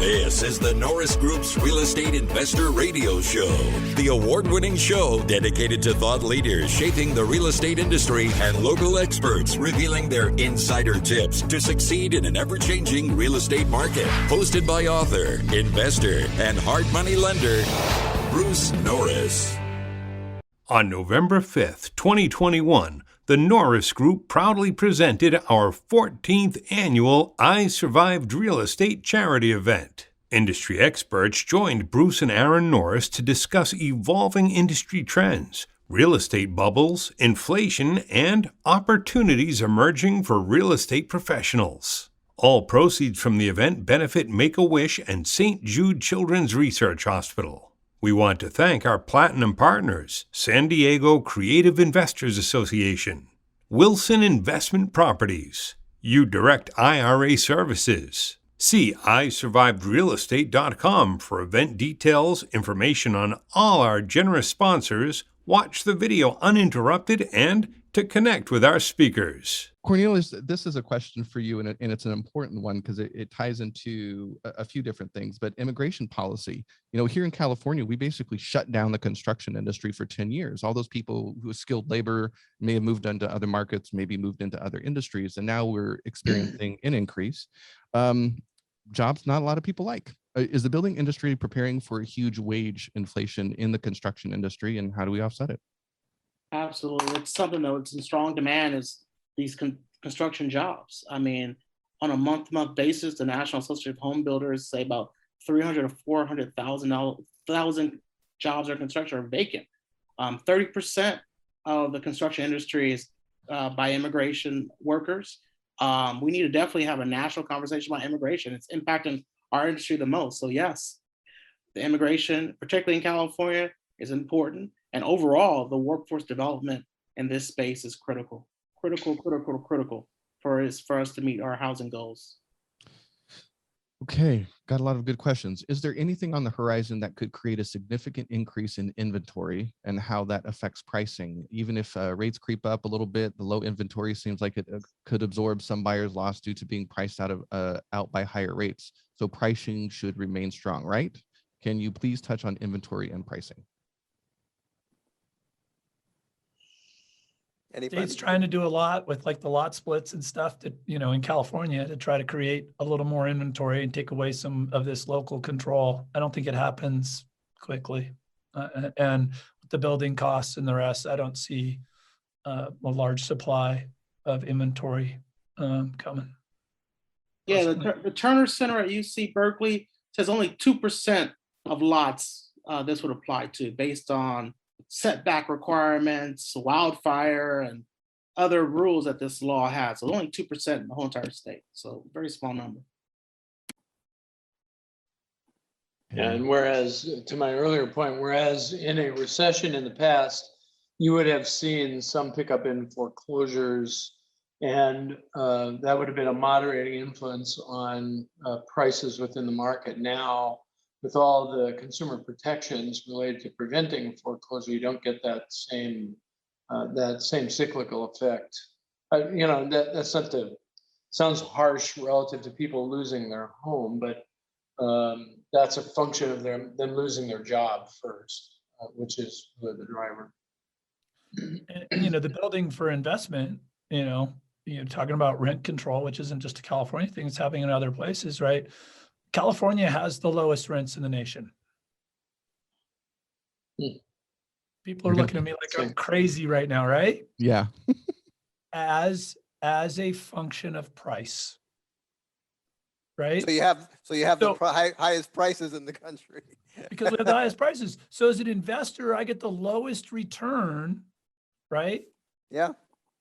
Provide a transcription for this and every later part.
This is the Norris Group's Real Estate Investor Radio Show, the award-winning show dedicated to thought leaders shaping the real estate industry and local experts revealing their insider tips to succeed in an ever-changing real estate market. Hosted by author, investor, and hard money lender, Bruce Norris. On November 5th, 2021, the Norris Group proudly presented our 14th annual I Survived Real Estate charity event. Industry experts joined Bruce and Aaron Norris to discuss evolving industry trends, real estate bubbles, inflation, and opportunities emerging for real estate professionals. All proceeds from the event benefit Make-A-Wish and St. Jude Children's Research Hospital. We want to thank our platinum partners, San Diego Creative Investors Association, Wilson Investment Properties, U-Direct IRA Services. See isurvivedrealestate.com for event details, information on all our generous sponsors, watch the video uninterrupted, and to connect with our speakers. Cornelius, this is a question for you, and it's an important one because it ties into a few different things, but immigration policy. You know, here in California, we basically shut down the construction industry for 10 years. All those people who are skilled labor may have moved into other markets, maybe moved into other industries, and now we're experiencing an increase. Jobs not a lot of people like. Is the building industry preparing for a huge wage inflation in the construction industry, and how do we offset it? Absolutely. It's something that's in strong demand is these construction jobs. I mean, on a month-to-month basis, the National Association of Home Builders say about 300 to 400,000 jobs in construction are vacant. 30% of the construction industry is by immigration workers. We need to definitely have a national conversation about immigration. It's impacting our industry the most. So yes, the immigration, particularly in California, is important. And overall, the workforce development in this space is critical for us to meet our housing goals. Okay, got a lot of good questions. Is there anything on the horizon that could create a significant increase in inventory and how that affects pricing? Even if rates creep up a little bit, the low inventory seems like it could absorb some buyers' loss due to being priced out by higher rates. So pricing should remain strong, right? Can you please touch on inventory and pricing? State's trying to do a lot with like the lot splits and stuff that, you know, in California to try to create a little more inventory and take away some of this local control. I don't think it happens quickly. And with the building costs and the rest, I don't see a large supply of inventory coming. Yeah, the Turner Center at UC Berkeley says only 2% of lots this would apply to based on setback requirements, wildfire, and other rules that this law has. So only 2% in the whole entire state. So very small number. And whereas, to my earlier point, whereas in a recession in the past, you would have seen some pickup in foreclosures, and that would have been a moderating influence on prices within the market. Now, with all the consumer protections related to preventing foreclosure, you don't get that same cyclical effect. You know, that's not the, sounds harsh relative to people losing their home, but that's a function of them losing their job first, which is really the driver. And, you know, the building for investment, you're talking about rent control, which isn't just a California thing, it's happening in other places, right? California has the lowest rents in the nation. People are looking at me like I'm crazy right now, right? Yeah. as a function of price, right? So you have the highest prices in the country. Because we have the highest prices. So as an investor, I get the lowest return, right? Yeah.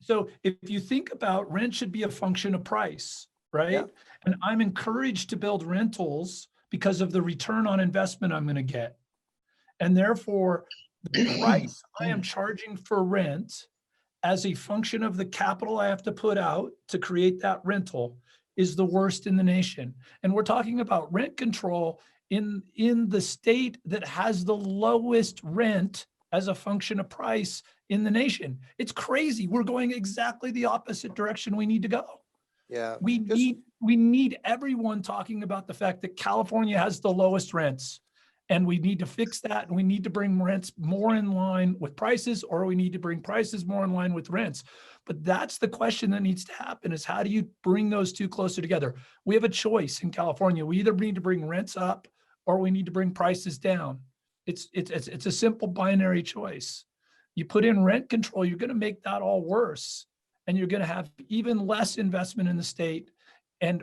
So if you think about rent should be a function of price, right? Yeah. And I'm encouraged to build rentals because of the return on investment I'm going to get. And therefore, the price I am charging for rent as a function of the capital I have to put out to create that rental is the worst in the nation. And we're talking about rent control in the state that has the lowest rent as a function of price in the nation. It's crazy. We're going exactly the opposite direction we need to go. Yeah. We we need everyone talking about the fact that California has the lowest rents. And we need to fix that. And we need to bring rents more in line with prices, or we need to bring prices more in line with rents. But that's the question that needs to happen, is how do you bring those two closer together? We have a choice in California. We either need to bring rents up or we need to bring prices down. It's a simple binary choice. You put in rent control, you're going to make that all worse. And you're going to have even less investment in the state. And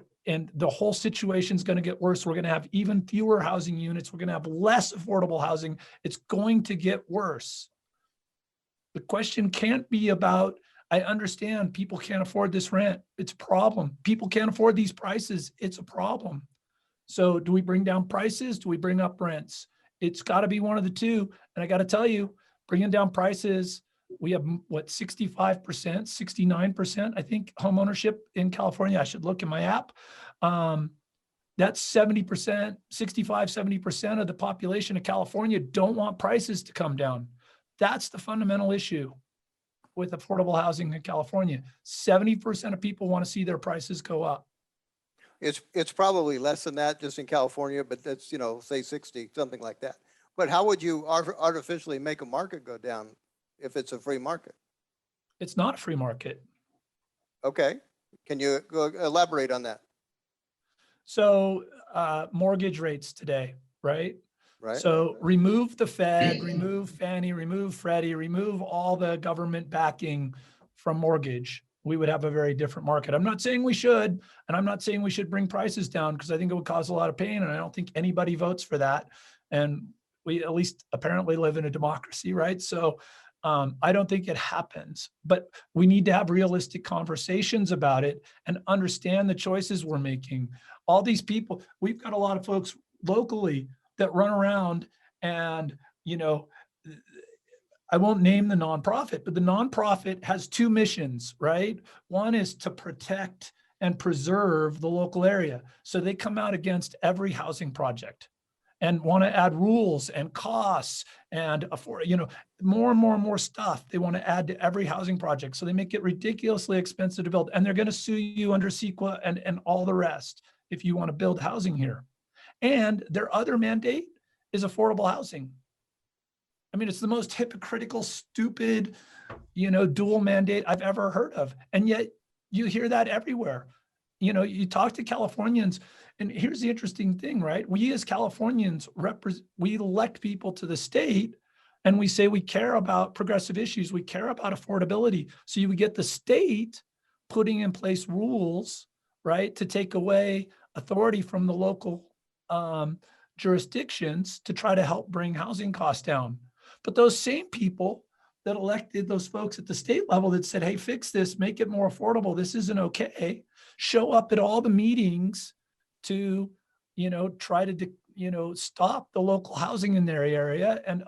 the whole situation is going to get worse. We're going to have even fewer housing units. We're going to have less affordable housing. It's going to get worse. The question can't be about, I understand people can't afford this rent. It's a problem. People can't afford these prices. It's a problem. So do we bring down prices? Do we bring up rents? It's got to be one of the two. And I got to tell you, bringing down prices, we have what, 65%, 69%, I think, home ownership in California. I should look in my app. That's 70%, 65, 70% of the population of California don't want prices to come down. That's the fundamental issue with affordable housing in California. 70% of people want to see their prices go up. It's probably less than that just in California, but that's, you know, say 60, something like that. But how would you artificially make a market go down if it's a free market? It's not a free market. Okay. Can you elaborate on that? So mortgage rates today, right? Right. So remove the Fed, remove Fannie, remove Freddie, remove all the government backing from mortgage. We would have a very different market. I'm not saying we should, and I'm not saying we should bring prices down, because I think it would cause a lot of pain, and I don't think anybody votes for that. And we at least apparently live in a democracy, right? So I don't think it happens, but we need to have realistic conversations about it and understand the choices we're making. All these people, we've got a lot of folks locally that run around and, you know, I won't name the nonprofit, but the nonprofit has two missions, right? One is to protect and preserve the local area. So they come out against every housing project and want to add rules and costs and more and more stuff they want to add to every housing project. So they make it ridiculously expensive to build, and they're going to sue you under CEQA and all the rest if you want to build housing here. And their other mandate is affordable housing. I mean, it's the most hypocritical, stupid, dual mandate I've ever heard of. And yet you hear that everywhere. You talk to Californians, and here's the interesting thing, right? We as Californians we elect people to the state, and we say we care about progressive issues. We care about affordability. So you would get the state putting in place rules, right, to take away authority from the local jurisdictions to try to help bring housing costs down. But those same people that elected those folks at the state level that said, hey, fix this, make it more affordable, this isn't okay, show up at all the meetings to, try to, stop the local housing in their area. And,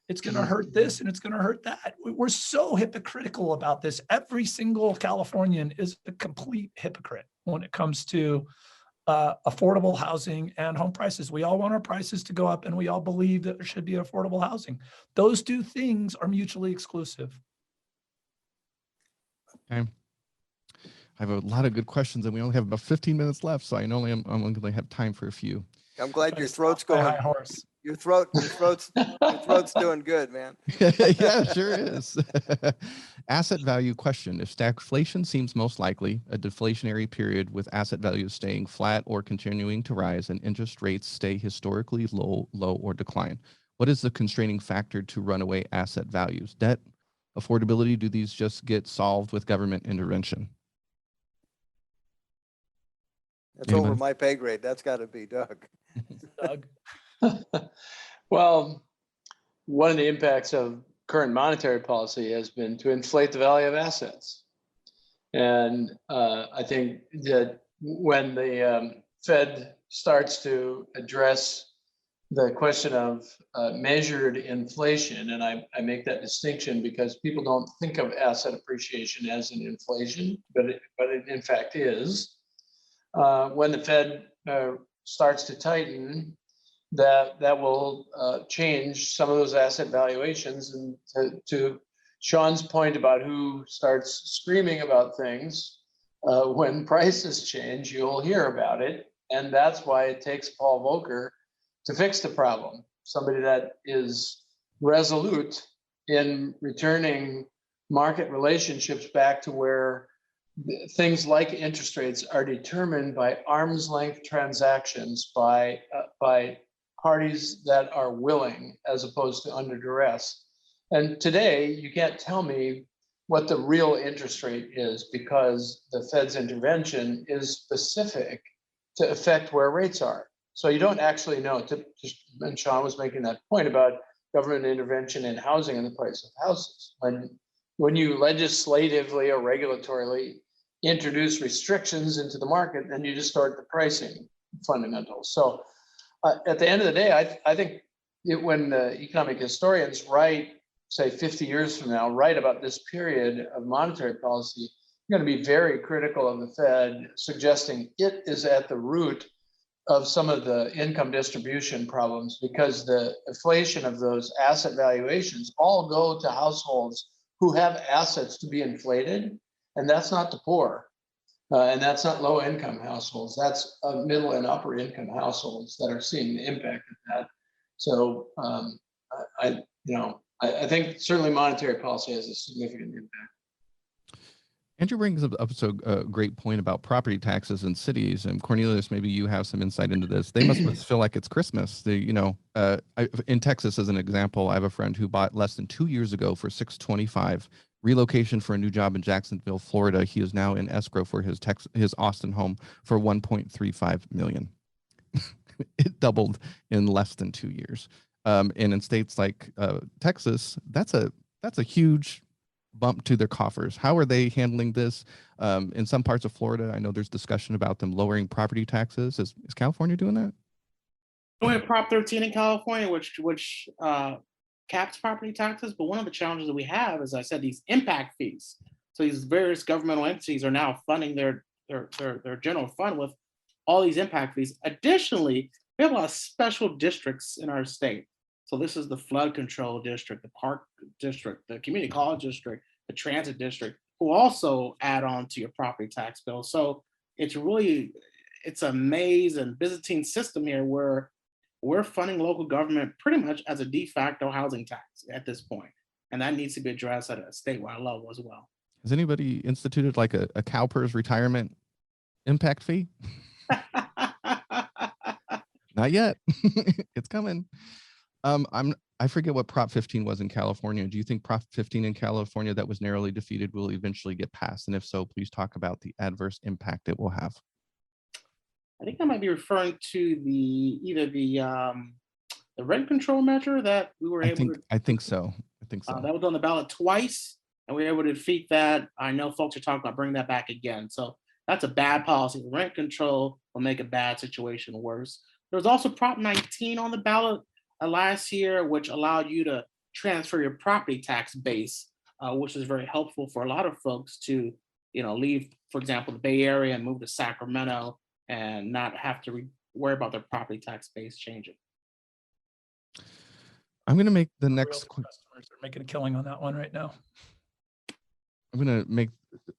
it's gonna hurt this and it's gonna hurt that. We're so hypocritical about this. Every single Californian is a complete hypocrite when it comes to affordable housing and home prices. We all want our prices to go up, and we all believe that there should be affordable housing. Those two things are mutually exclusive. Okay. I have a lot of good questions, and we only have about 15 minutes left, so I know I'm going to have time for a few. I'm glad your throat's going. High horse. Your throat's doing good, man. Yeah, sure is. Asset value question. If stagflation seems most likely, a deflationary period with asset values staying flat or continuing to rise and interest rates stay historically low or decline, what is the constraining factor to runaway asset values? Debt, affordability, do these just get solved with government intervention? That's over my pay grade. That's got to be Doug. Doug. Well, one of the impacts of current monetary policy has been to inflate the value of assets. And I think that when the Fed starts to address the question of measured inflation, and I make that distinction because people don't think of asset appreciation as an inflation, but it in fact is. When the Fed starts to tighten, that will change some of those asset valuations. And to Sean's point about who starts screaming about things, when prices change, you'll hear about it. And that's why it takes Paul Volcker to fix the problem. Somebody that is resolute in returning market relationships back to where things like interest rates are determined by arm's length transactions by parties that are willing as opposed to under duress. And today, you can't tell me what the real interest rate is because the Fed's intervention is specific to affect where rates are. So you don't actually know. And Sean was making that point about government intervention in housing and the price of houses. When you legislatively or regulatorily introduce restrictions into the market, then you distort the pricing fundamentals. So at the end of the day, I think when the economic historians write, say 50 years from now, write about this period of monetary policy, you're going to be very critical of the Fed, suggesting it is at the root of some of the income distribution problems because the inflation of those asset valuations all go to households who have assets to be inflated, and that's not the poor. And that's not low income households. That's middle and upper income households that are seeing the impact of that. So I think certainly monetary policy has a significant impact. Andrew brings up a great point about property taxes in cities. And Cornelius, maybe you have some insight into this. They must feel like it's Christmas. In Texas, as an example, I have a friend who bought less than 2 years ago for $625. Relocation for a new job in Jacksonville, Florida. He is now in escrow for his Austin home for $1.35 million. It doubled in less than 2 years. And in states like Texas, that's a huge bump to their coffers. How are they handling this? In some parts of Florida, I know there's discussion about them lowering property taxes. Is California doing that? We have Prop 13 in California, which caps property taxes. But one of the challenges that we have, as I said, these impact fees. So these various governmental entities are now funding their general fund with all these impact fees. Additionally, we have a lot of special districts in our state. So this is the flood control district, the park district, the community college district, the transit district, who also add on to your property tax bill. So it's a maze and Byzantine system here where we're funding local government pretty much as a de facto housing tax at this point. And that needs to be addressed at a statewide level as well. Has anybody instituted like a CalPERS retirement impact fee? Not yet. It's coming. I forget what Prop 15 was in California. Do you think Prop 15 in California that was narrowly defeated will eventually get passed? And if so, please talk about the adverse impact it will have. I think I might be referring to either the rent control measure that we were able to. I think so. That was on the ballot twice, and we were able to defeat that. I know folks are talking about bringing that back again. So that's a bad policy. Rent control will make a bad situation worse. There was also Prop 19 on the ballot last year, which allowed you to transfer your property tax base, which is very helpful for a lot of folks to, leave, for example, the Bay Area and move to Sacramento and not have to worry about their property tax base changing. I'm going to make the next customers are making a killing on that one right now. I'm going to make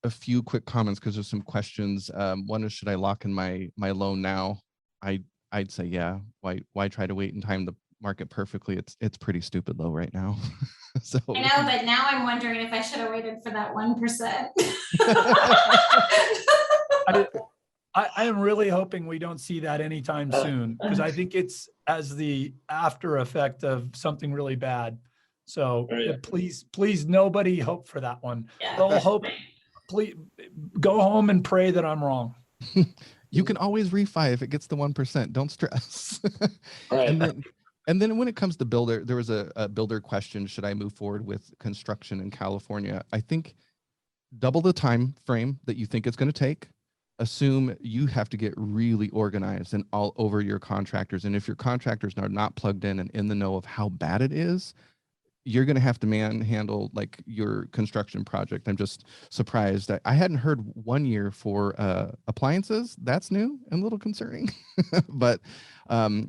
a few quick comments because there's some questions. One is, should I lock in my loan now? I'd say, yeah. Why try to wait and time the market perfectly? It's pretty stupid low right now. So I know, but now I'm wondering if I should have waited for that 1%. I am really hoping we don't see that anytime soon, because I think it's as the after effect of something really bad. So please, nobody hope for that one. Yeah. They'll hope. Please go home and pray that I'm wrong. You can always refi if it gets the 1%. Don't stress. Right. And then when it comes to builder, there was a builder question: should I move forward with construction in California? I think double the time frame that you think it's going to take. Assume you have to get really organized and all over your contractors. And if your contractors are not plugged in and in the know of how bad it is, you're going to have to manhandle like your construction project. I'm just surprised. I hadn't heard 1 year for appliances. That's new and a little concerning, but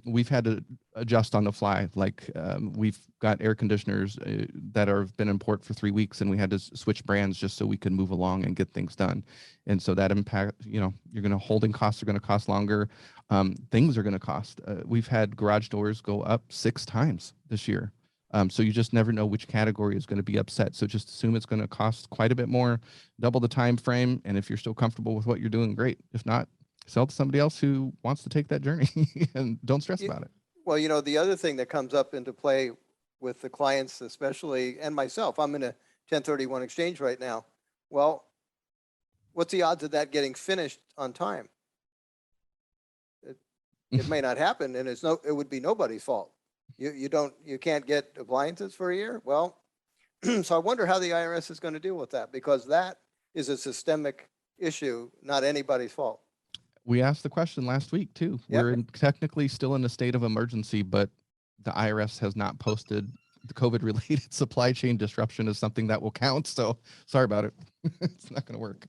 we've had to adjust on the fly. Like we've got air conditioners that have been in port for 3 weeks, and we had to switch brands just so we could move along and get things done. And so that impact, you know, holding costs are going to cost longer. Things are going to cost. We've had garage doors go up 6 times this year. So you just never know which category is going to be upset. So just assume it's going to cost quite a bit more, double the time frame. And if you're still comfortable with what you're doing, great. If not, sell to somebody else who wants to take that journey and don't stress about it. Well, you know, the other thing that comes up into play with the clients, especially, and myself, I'm in a 1031 exchange right now. Well, what's the odds of that getting finished on time? It may not happen, and it would be nobody's fault. You can't get appliances for a year. Well, so I wonder how the IRS is going to deal with that, because that is a systemic issue, not anybody's fault. We asked the question last week too. Yep. We're technically still in a state of emergency, but the IRS has not posted the COVID-related supply chain disruption as something that will count. So sorry about it. It's not going to work.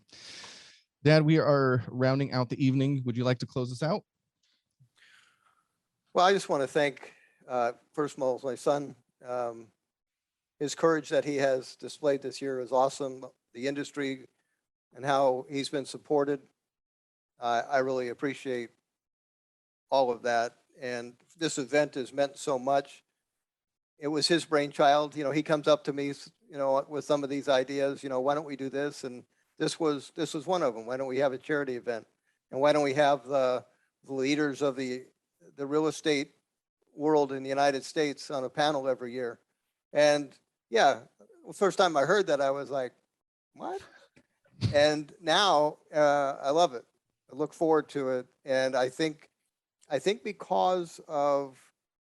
Dad, we are rounding out the evening. Would you like to close us out? Well, I just want to thank, first of all, my son. His courage that he has displayed this year is awesome. The industry and how he's been supported. I really appreciate all of that. And this event has meant so much. It was his brainchild. You know, he comes up to me, you know, with some of these ideas, you know, why don't we do this? And this was one of them. Why don't we have a charity event? And why don't we have the leaders of the real estate world in the United States on a panel every year? And yeah, the first time I heard that, I was like, what? And now I love it. I look forward to it. And I think because of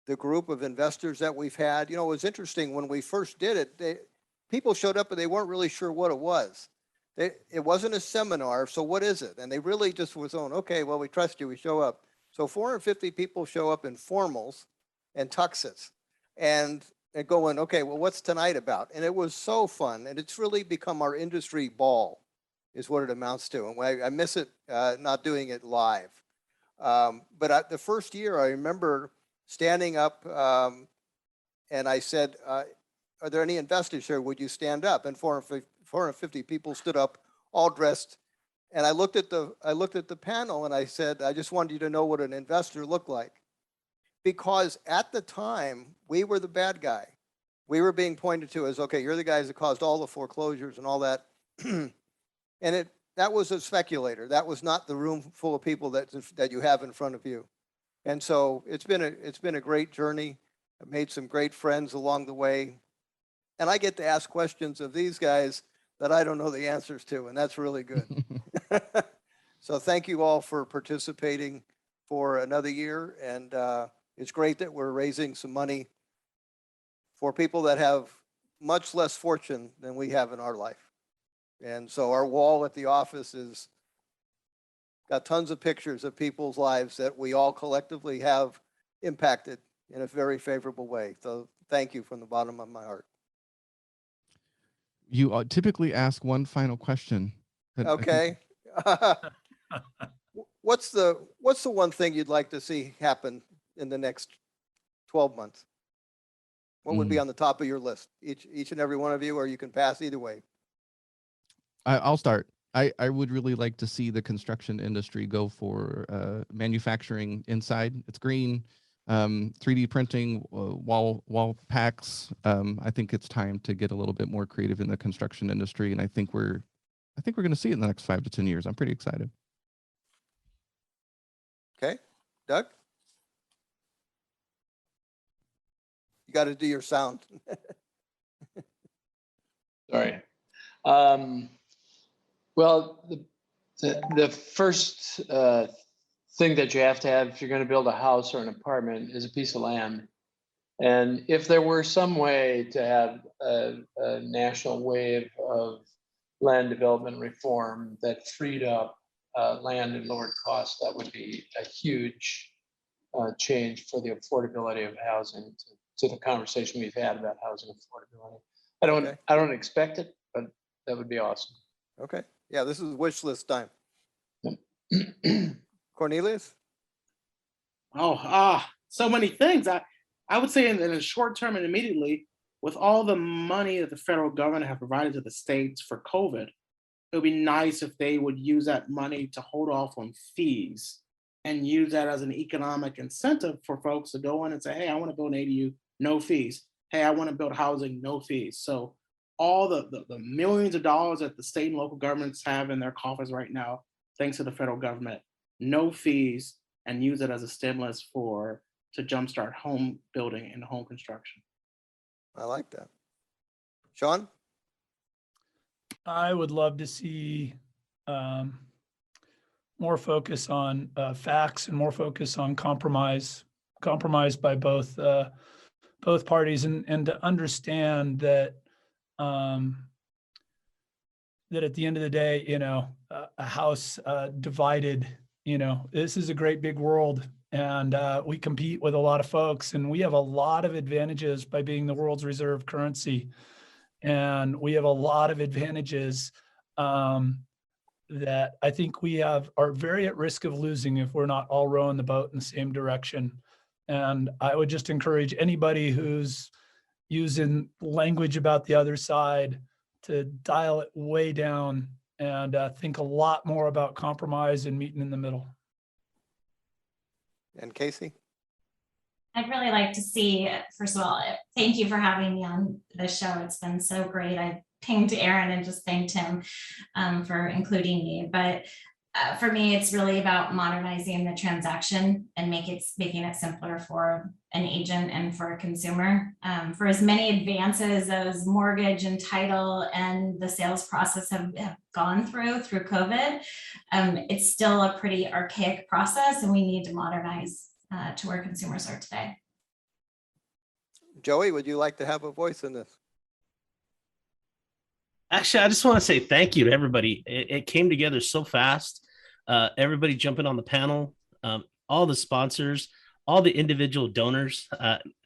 the group of investors that we've had, you know, it was interesting when we first did it, people showed up and they weren't really sure what it was. It wasn't a seminar, so what is it? And they really just was on, okay, well, we trust you, we show up. So 450 people show up in formals and tuxes and going, okay, well, what's tonight about? And it was so fun. And it's really become our industry ball is what it amounts to. And I miss it, not doing it live. But the first year I remember standing up and I said, are there any investors here? Would you stand up? And 450 people stood up, all dressed. And I looked at the panel and I said, I just wanted you to know what an investor looked like. Because at the time, we were the bad guy. We were being pointed to as, okay, you're the guys that caused all the foreclosures and all that. And that was a speculator. That was not the room full of people that you have in front of you. And so it's been a great journey. I've made some great friends along the way. And I get to ask questions of these guys that I don't know the answers to, and that's really good. So thank you all for participating for another year. And it's great that we're raising some money for people that have much less fortune than we have in our life. And so our wall at the office is got tons of pictures of people's lives that we all collectively have impacted in a very favorable way. So thank you from the bottom of my heart. You typically ask one final question. Okay. What's the one thing you'd like to see happen in the next 12 months? What would be on the top of your list? Each and every one of you, or you can pass either way. I'll start. I would really like to see the construction industry go for manufacturing inside. It's green, 3D printing, wall packs. I think it's time to get a little bit more creative in the construction industry, and I think we're going to see it in the next 5 to 10 years. I'm pretty excited. Okay, Doug, you got to do your sound. Sorry. Well, the first thing that you have to have if you're going to build a house or an apartment is a piece of land. And if there were some way to have a national wave of land development reform that freed up land and lowered costs, that would be a huge change for the affordability of housing to the conversation we've had about housing affordability. Okay. I don't expect it, but that would be awesome. Okay. Yeah, this is wish list time. Cornelius? So many things. I would say in the short term and immediately, with all the money that the federal government have provided to the states for COVID, it would be nice if they would use that money to hold off on fees and use that as an economic incentive for folks to go in and say, hey, I want to build an ADU, no fees. Hey, I want to build housing, no fees. So all the millions of dollars that the state and local governments have in their coffers right now, thanks to the federal government, no fees, and use it as a stimulus to jumpstart home building and home construction. I like that. Sean? I would love to see more focus on facts and more focus on compromise by both parties, and to understand that that at the end of the day, a house divided, this is a great big world, and we compete with a lot of folks, and we have a lot of advantages by being the world's reserve currency. And we have a lot of advantages that I think we are very at risk of losing if we're not all rowing the boat in the same direction. And I would just encourage anybody who's using language about the other side to dial it way down and think a lot more about compromise and meeting in the middle. And Casey? I'd really like to see, first of all, thank you for having me on the show. It's been so great. I pinged Aaron and just thanked him for including me. But for me, it's really about modernizing the transaction and making it simpler for an agent and for a consumer. For as many advances as mortgage and title and the sales process have gone through COVID, it's still a pretty archaic process, and we need to modernize to where consumers are today. Joey, would you like to have a voice in this? Actually, I just want to say thank you to everybody. It came together so fast. Everybody jumping on the panel, all the sponsors, all the individual donors.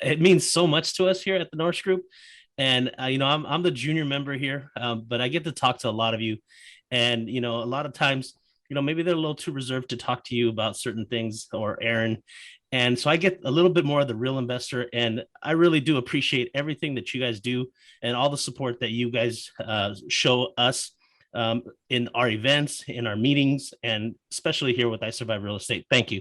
It means so much to us here at the Norris Group. And, I'm the junior member here, but I get to talk to a lot of you. And, a lot of times, maybe they're a little too reserved to talk to you about certain things, or Aaron. And so I get a little bit more of the real investor, and I really do appreciate everything that you guys do and all the support that you guys show us in our events, in our meetings, and especially here with I Survive Real Estate. Thank you.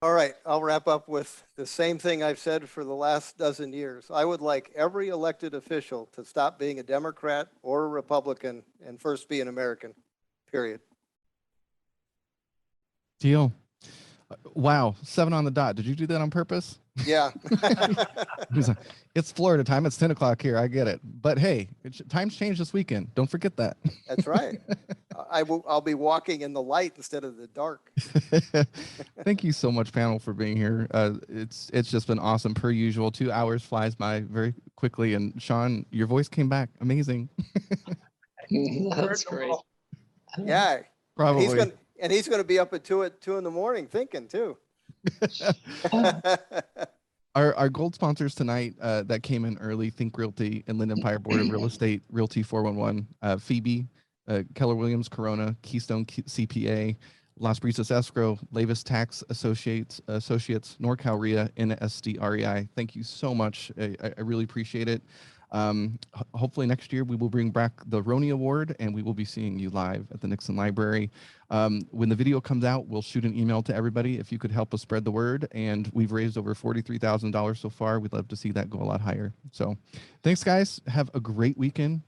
All right, I'll wrap up with the same thing I've said for the last dozen years. I would like every elected official to stop being a Democrat or a Republican and first be an American, period. Deal. Wow, 7 on the dot. Did you do that on purpose? Yeah. He's like, it's Florida time. It's 10 o'clock here. I get it. But hey, times changed this weekend. Don't forget that. That's right. I'll be walking in the light instead of the dark. Thank you so much, panel, for being here. It's just been awesome per usual. 2 hours flies by very quickly. And Sean, your voice came back. Amazing. That's great. Yeah. Probably. He's going to be up at 2 in the morning thinking too. Our gold sponsors tonight that came in early: Think Realty and Lind Empire Board of Real Estate, Realty 411, Phoebe, Keller Williams Corona, Keystone CPA, Las Brisas Escrow, Lavis Tax Associates, NorCal RIA, and SDREI. Thank you so much. I really appreciate it. Hopefully next year we will bring back the Roni Award, and we will be seeing you live at the Nixon Library. When the video comes out, we'll shoot an email to everybody if you could help us spread the word. And we've raised over $43,000 so far. We'd love to see that go a lot higher. So thanks, guys. Have a great weekend.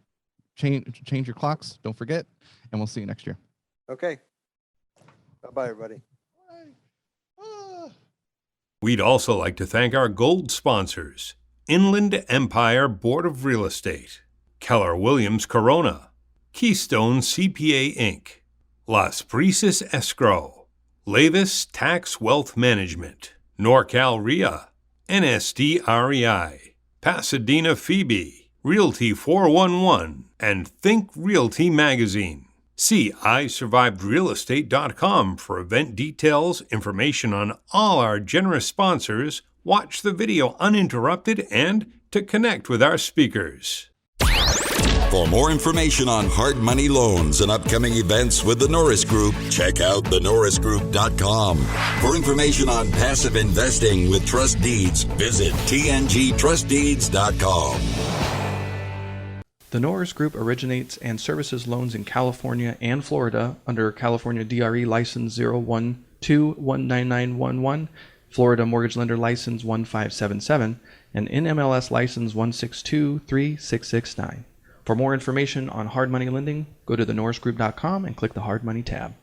Change your clocks. Don't forget. And we'll see you next year. Okay. Bye-bye, everybody. We'd also like to thank our gold sponsors: Inland Empire Board of Real Estate, Keller Williams Corona, Keystone CPA Inc., Las Brisas Escrow, Lavis Tax Wealth Management, NorCal RIA, NSDREI, Pasadena Phoebe, Realty 411, and Think Realty Magazine. See iSurvivedRealEstate.com for event details, information on all our generous sponsors, watch the video uninterrupted, and to connect with our speakers. For more information on hard money loans and upcoming events with the Norris Group, check out thenorrisgroup.com. For information on passive investing with trust deeds, visit tngtrustdeeds.com. The Norris Group originates and services loans in California and Florida under California DRE License 012-19911, Florida Mortgage Lender License 1577, and NMLS License 1623669. For more information on hard money lending, go to thenorrisgroup.com and click the Hard Money tab.